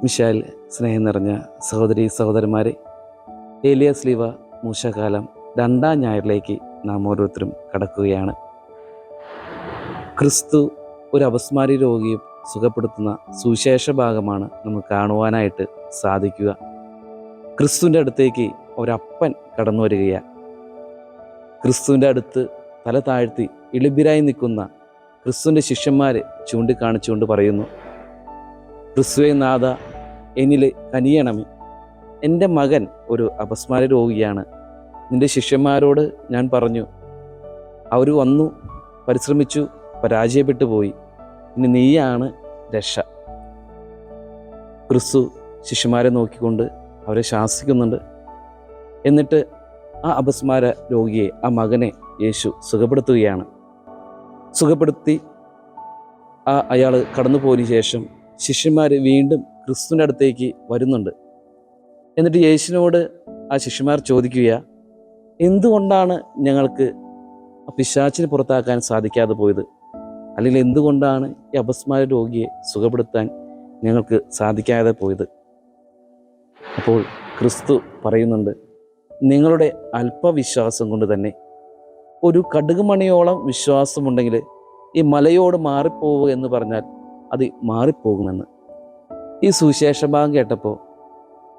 Misheal സ്നേഹം നിറഞ്ഞ സഹോദരി സഹോദരന്മാരെ, ഏലിയ സ്ലീവ മൂശക്കാലം 2-ാം ഞായറിലേക്ക് നാം ഓരോരുത്തരും കടക്കുകയാണ്. ക്രിസ്തു ഒരു അപസ്മാരി രോഗിയെ സുഖപ്പെടുത്തുന്ന സുവിശേഷ ഭാഗമാണ് നമുക്ക് കാണുവാനായിട്ട് സാധിക്കുക. ക്രിസ്തുവിൻ്റെ അടുത്തേക്ക് ഒരപ്പൻ കടന്നു വരികയാണ്. ക്രിസ്തുവിൻ്റെ അടുത്ത് തല താഴ്ത്തി ഇളിബിരായി നിൽക്കുന്ന ക്രിസ്തുവിൻ്റെ ശിഷ്യന്മാർ ചൂണ്ടിക്കാണിച്ചുകൊണ്ട് പറയുന്നു, ക്രിസ്തുവേ നാഥ, എന്നിൽ കനിയണമേ, എൻ്റെ മകൻ ഒരു അപസ്മാര രോഗിയാണ്. നിൻ്റെ ശിഷ്യന്മാരോട് ഞാൻ പറഞ്ഞു, അവർ വന്നു, പരിശ്രമിച്ചു, പരാജയപ്പെട്ടു പോയി. ഇനി നീയാണ് രക്ഷ. ക്രിസ്തു ശിഷ്യന്മാരെ നോക്കിക്കൊണ്ട് അവരെ ശാസിക്കുന്നുണ്ട്. എന്നിട്ട് ആ അപസ്മാര രോഗിയെ, ആ മകനെ യേശു സുഖപ്പെടുത്തുകയാണ്. സുഖപ്പെടുത്തി അയാൾ കടന്നു പോയതിനു ശേഷം ശിഷ്യന്മാർ വീണ്ടും ക്രിസ്തുവിൻ്റെ അടുത്തേക്ക് വരുന്നുണ്ട്. എന്നിട്ട് യേശുവിനോട് ആ ശിഷ്യന്മാർ ചോദിക്കുക, എന്തുകൊണ്ടാണ് ഞങ്ങൾക്ക് ആ പിശാചിനെ പുറത്താക്കാൻ സാധിക്കാതെ പോയത്? അല്ലെങ്കിൽ എന്തുകൊണ്ടാണ് ഈ അപസ്മാര രോഗിയെ സുഖപ്പെടുത്താൻ ഞങ്ങൾക്ക് സാധിക്കാതെ പോയത്? അപ്പോൾ ക്രിസ്തു പറയുന്നുണ്ട്, നിങ്ങളുടെ അല്പവിശ്വാസം കൊണ്ട് തന്നെ, ഒരു കടുകുമണിയോളം വിശ്വാസമുണ്ടെങ്കിൽ ഈ മലയോട് മാറിപ്പോവുക എന്ന് പറഞ്ഞാൽ അത് മാറിപ്പോകുമെന്ന്. ഈ സുവിശേഷ ഭാഗം കേട്ടപ്പോൾ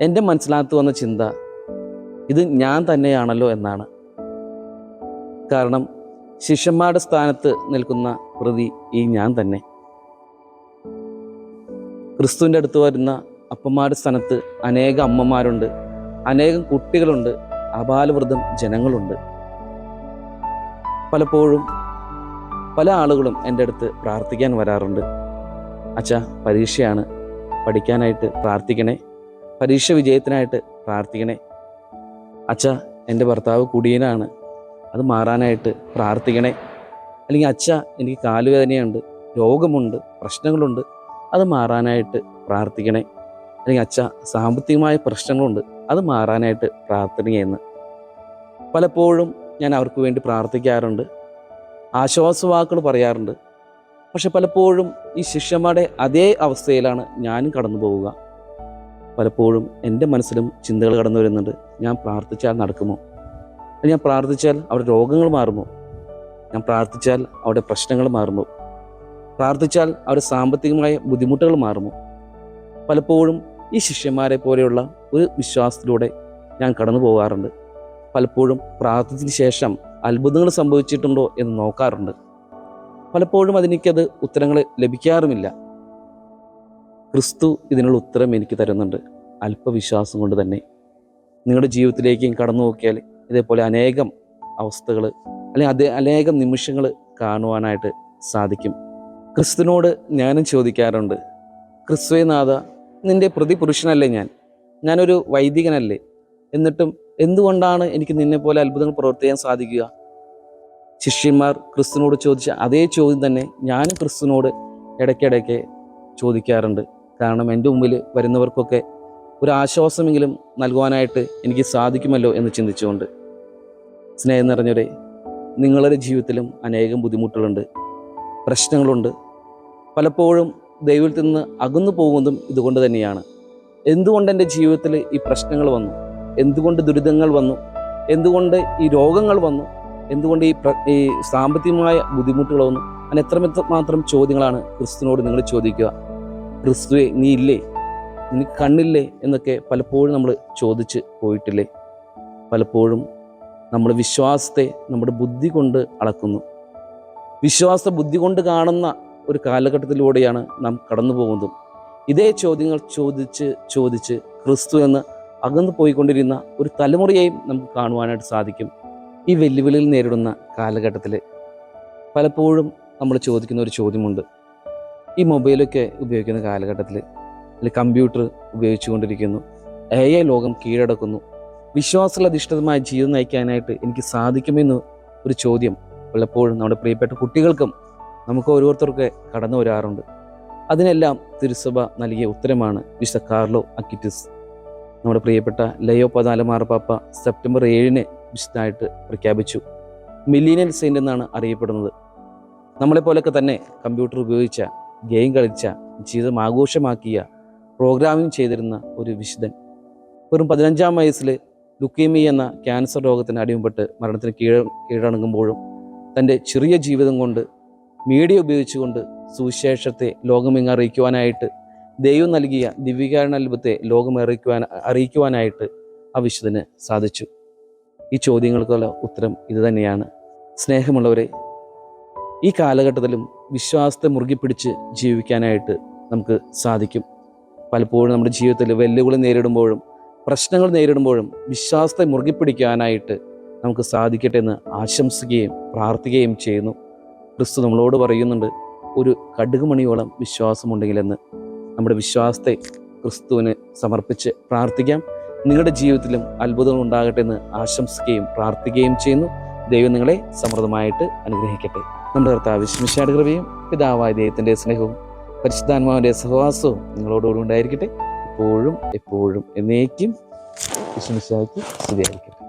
എൻ്റെ മനസ്സിനകത്ത് വന്ന ചിന്ത, ഇത് ഞാൻ തന്നെയാണല്ലോ എന്നാണ്. കാരണം ശിഷ്യന്മാരുടെ സ്ഥാനത്ത് നിൽക്കുന്ന പ്രതി ഈ ഞാൻ തന്നെ. ക്രിസ്തുവിൻ്റെ അടുത്ത് വരുന്ന അപ്പന്മാരുടെ സ്ഥാനത്ത് അനേകം അമ്മമാരുണ്ട്, അനേകം കുട്ടികളുണ്ട്, അപാലവൃദ്ധം ജനങ്ങളുണ്ട്. പലപ്പോഴും പല ആളുകളും എൻ്റെ അടുത്ത് പ്രാർത്ഥിക്കാൻ വരാറുണ്ട്. അച്ഛാ, പരീക്ഷയാണ്, പഠിക്കാനായിട്ട് പ്രാർത്ഥിക്കണേ, പരീക്ഷ വിജയത്തിനായിട്ട് പ്രാർത്ഥിക്കണേ. അച്ഛാ, എൻ്റെ ഭർത്താവ് കുടിയനാണ്, അത് മാറാനായിട്ട് പ്രാർത്ഥിക്കണേ. അല്ലെങ്കിൽ അച്ഛാ, എനിക്ക് കാലുവേദനയുണ്ട്, രോഗമുണ്ട്, പ്രശ്നങ്ങളുണ്ട്, അത് മാറാനായിട്ട് പ്രാർത്ഥിക്കണേ. അല്ലെങ്കിൽ അച്ഛാ, സാമ്പത്തികമായ പ്രശ്നങ്ങളുണ്ട്, അത് മാറാനായിട്ട് പ്രാർത്ഥനയെന്ന് പലപ്പോഴും ഞാൻ അവർക്ക് വേണ്ടി പ്രാർത്ഥിക്കാറുണ്ട്, ആശ്വാസവാക്കുകൾ പറയാറുണ്ട്. പക്ഷെ പലപ്പോഴും ഈ ശിഷ്യന്മാരുടെ അതേ അവസ്ഥയിലാണ് ഞാനും കടന്നു പോവുക. പലപ്പോഴും എൻ്റെ മനസ്സിലും ചിന്തകൾ കടന്നു വരുന്നുണ്ട്, ഞാൻ പ്രാർത്ഥിച്ചാൽ നടക്കുമോ? ഞാൻ പ്രാർത്ഥിച്ചാൽ അവരുടെ രോഗങ്ങൾ മാറുമോ? ഞാൻ പ്രാർത്ഥിച്ചാൽ അവരുടെ പ്രശ്നങ്ങൾ മാറുമോ? പ്രാർത്ഥിച്ചാൽ അവരുടെ സാമ്പത്തികമായ ബുദ്ധിമുട്ടുകൾ മാറുമോ? പലപ്പോഴും ഈ ശിഷ്യന്മാരെ പോലെയുള്ള ഒരു വിശ്വാസത്തിലൂടെ ഞാൻ കടന്നു പോകാറുണ്ട്. പലപ്പോഴും പ്രാർത്ഥിച്ചതിന് ശേഷം അത്ഭുതങ്ങൾ സംഭവിച്ചിട്ടുണ്ടോ എന്ന് നോക്കാറുണ്ട്. പലപ്പോഴും അതിനെനിക്കത് ഉത്തരങ്ങൾ ലഭിക്കാറുമില്ല. ക്രിസ്തു ഇതിനുള്ള ഉത്തരം എനിക്ക് തരുന്നുണ്ട്. അല്പവിശ്വാസം കൊണ്ട് തന്നെ നിങ്ങളുടെ ജീവിതത്തിലേക്ക് കടന്നു നോക്കിയാൽ ഇതേപോലെ അനേകം അവസ്ഥകൾ അല്ലെങ്കിൽ അനേകം നിമിഷങ്ങൾ കാണുവാനായിട്ട് സാധിക്കും. ക്രിസ്തുവിനോട് ഞാനും ചോദിക്കാറുണ്ട്, ക്രിസ്തുവേ നാഥ, നിൻ്റെ പ്രതിപുരുഷനല്ലേ ഞാനൊരു വൈദികനല്ലേ? എന്നിട്ടും എന്തുകൊണ്ടാണ് എനിക്ക് നിന്നെപ്പോലെ അത്ഭുതങ്ങൾ പ്രവർത്തിക്കാൻ സാധിക്കുക? ശിഷ്യന്മാർ ക്രിസ്തുവിനോട് ചോദിച്ച അതേ ചോദ്യം തന്നെ ഞാനും ക്രിസ്തുവിനോട് ഇടയ്ക്കിടയ്ക്ക് ചോദിക്കാറുണ്ട്. കാരണം എൻ്റെ മുമ്പിൽ വരുന്നവർക്കൊക്കെ ഒരു ആശ്വാസമെങ്കിലും നൽകുവാനായിട്ട് എനിക്ക് സാധിക്കുമല്ലോ എന്ന് ചിന്തിച്ചുകൊണ്ട്. സ്നേഹം നിറഞ്ഞവരെ, നിങ്ങളുടെ ജീവിതത്തിലും അനേകം ബുദ്ധിമുട്ടുകളുണ്ട്, പ്രശ്നങ്ങളുണ്ട്. പലപ്പോഴും ദൈവത്തിൽ നിന്ന് അകന്നു പോകുന്നതും ഇതുകൊണ്ട് തന്നെയാണ്. എന്തുകൊണ്ട് എൻ്റെ ജീവിതത്തിൽ ഈ പ്രശ്നങ്ങൾ വന്നു? എന്തുകൊണ്ട് ദുരിതങ്ങൾ വന്നു? എന്തുകൊണ്ട് ഈ രോഗങ്ങൾ വന്നു? എന്തുകൊണ്ട് ഈ സാമ്പത്തികമായ ബുദ്ധിമുട്ടുകൾ വന്നു? അങ്ങനെ എത്രമാത്രം ചോദ്യങ്ങളാണ് ക്രിസ്തുവിനോട് നിങ്ങൾ ചോദിക്കുക. ക്രിസ്തുവേ, നീ ഇല്ലേ? നിനക്ക് കണ്ണില്ലേ? എന്നൊക്കെ പലപ്പോഴും നമ്മൾ ചോദിച്ച് പോയിട്ടില്ലേ? പലപ്പോഴും നമ്മൾ വിശ്വാസത്തെ നമ്മുടെ ബുദ്ധി കൊണ്ട് അളക്കുന്നു. വിശ്വാസത്തെ ബുദ്ധി കൊണ്ട് കാണുന്ന ഒരു കാലഘട്ടത്തിലൂടെയാണ് നാം കടന്നു പോകുന്നതും. ഇതേ ചോദ്യങ്ങൾ ചോദിച്ച് ക്രിസ്തു എന്ന് അകന്നു പോയിക്കൊണ്ടിരുന്ന ഒരു തലമുറയെയും നമുക്ക് കാണുവാനായിട്ട് സാധിക്കും. ഈ വെല്ലുവിളികൾ നേരിടുന്ന കാലഘട്ടത്തിൽ പലപ്പോഴും നമ്മൾ ചോദിക്കുന്ന ഒരു ചോദ്യമുണ്ട്. ഈ മൊബൈലൊക്കെ ഉപയോഗിക്കുന്ന കാലഘട്ടത്തിൽ, അല്ലെങ്കിൽ കമ്പ്യൂട്ടർ ഉപയോഗിച്ചുകൊണ്ടിരിക്കുന്നു, AI ലോകം കീഴടക്കുന്നു, വിശ്വാസത്തിലധിഷ്ഠിതമായ ജീവിതം നയിക്കാനായിട്ട് എനിക്ക് സാധിക്കുമെന്ന് ഒരു ചോദ്യം പലപ്പോഴും നമ്മുടെ പ്രിയപ്പെട്ട കുട്ടികൾക്കും നമുക്ക് ഓരോരുത്തർക്ക് കടന്നു വരാറുണ്ട്. അതിനെല്ലാം തിരുസഭ നൽകിയ ഉത്തരമാണ് വിശുദ്ധ കാർലോ അക്വിറ്റസ്. നമ്മുടെ പ്രിയപ്പെട്ട ലയോ 14 മാർപ്പാപ്പ സെപ്റ്റംബർ 7 വിശുദ്ധമായിട്ട് പ്രഖ്യാപിച്ചു. മില്ലീനിയൽ സെയിൻ്റ് എന്നാണ് അറിയപ്പെടുന്നത്. നമ്മളെപ്പോലൊക്കെ തന്നെ കമ്പ്യൂട്ടർ ഉപയോഗിച്ച, ഗെയിം കളിച്ച, ജീവിതം ആഘോഷമാക്കിയ പ്രോഗ്രാമിംഗ് ചെയ്തിരുന്ന ഒരു വിശുദ്ധൻ. വെറും 15-ാം വയസ്സിൽ ലുക്കീമിയ എന്ന ക്യാൻസർ രോഗത്തിന് അടിമപ്പെട്ട് മരണത്തിന് കീഴടങ്ങുമ്പോഴും തൻ്റെ ചെറിയ ജീവിതം കൊണ്ട്, മീഡിയ ഉപയോഗിച്ചുകൊണ്ട് സുവിശേഷത്തെ ലോകമെങ്ങ് അറിയിക്കുവാനായിട്ട്, ദൈവം നൽകിയ ദിവ്യകാരുണ്യാത്ഭുതത്തെ ലോകം അറിയിക്കുവാനായിട്ട് ആ വിശുദ്ധന് സാധിച്ചു. ഈ ചോദ്യങ്ങൾക്കുള്ള ഉത്തരം ഇത് തന്നെയാണ്. സ്നേഹമുള്ളവരെ, ഈ കാലഘട്ടത്തിലും വിശ്വാസത്തെ മുറുകി പിടിച്ച് ജീവിക്കാനായിട്ട് നമുക്ക് സാധിക്കും. പലപ്പോഴും നമ്മുടെ ജീവിതത്തിൽ വെല്ലുവിളി നേരിടുമ്പോഴും പ്രശ്നങ്ങൾ നേരിടുമ്പോഴും വിശ്വാസത്തെ മുറുകി പിടിക്കാനായിട്ട് നമുക്ക് സാധിക്കട്ടെ എന്ന് ആശംസിക്കുകയും പ്രാർത്ഥിക്കുകയും ചെയ്യുന്നു. ക്രിസ്തു നമ്മളോട് പറയുന്നുണ്ട്, ഒരു കടുകുമണിയോളം വിശ്വാസമുണ്ടെങ്കിലെന്ന്. നമ്മുടെ വിശ്വാസത്തെ ക്രിസ്തുവിന് സമർപ്പിച്ച് പ്രാർത്ഥിക്കാം. നിങ്ങളുടെ ജീവിതത്തിലും അത്ഭുതങ്ങൾ ഉണ്ടാകട്ടെ എന്ന് ആശംസിക്കുകയും പ്രാർത്ഥിക്കുകയും ചെയ്യുന്നു. ദൈവം നിങ്ങളെ സമൃദ്ധമായിട്ട് അനുഗ്രഹിക്കട്ടെ. നമ്മുടെ കർത്താവ് മിശിഹായുടെ കൃപയും പിതാവായ ദൈവത്തിൻ്റെ സ്നേഹവും പരിശുദ്ധാത്മാവിൻ്റെ സഹവാസവും നിങ്ങളോടുകൂടി ഉണ്ടായിരിക്കട്ടെ, ഇപ്പോഴും എപ്പോഴും എന്നേക്കും. മിശിഹായ്ക്ക് സ്തുതിയായിരിക്കട്ടെ.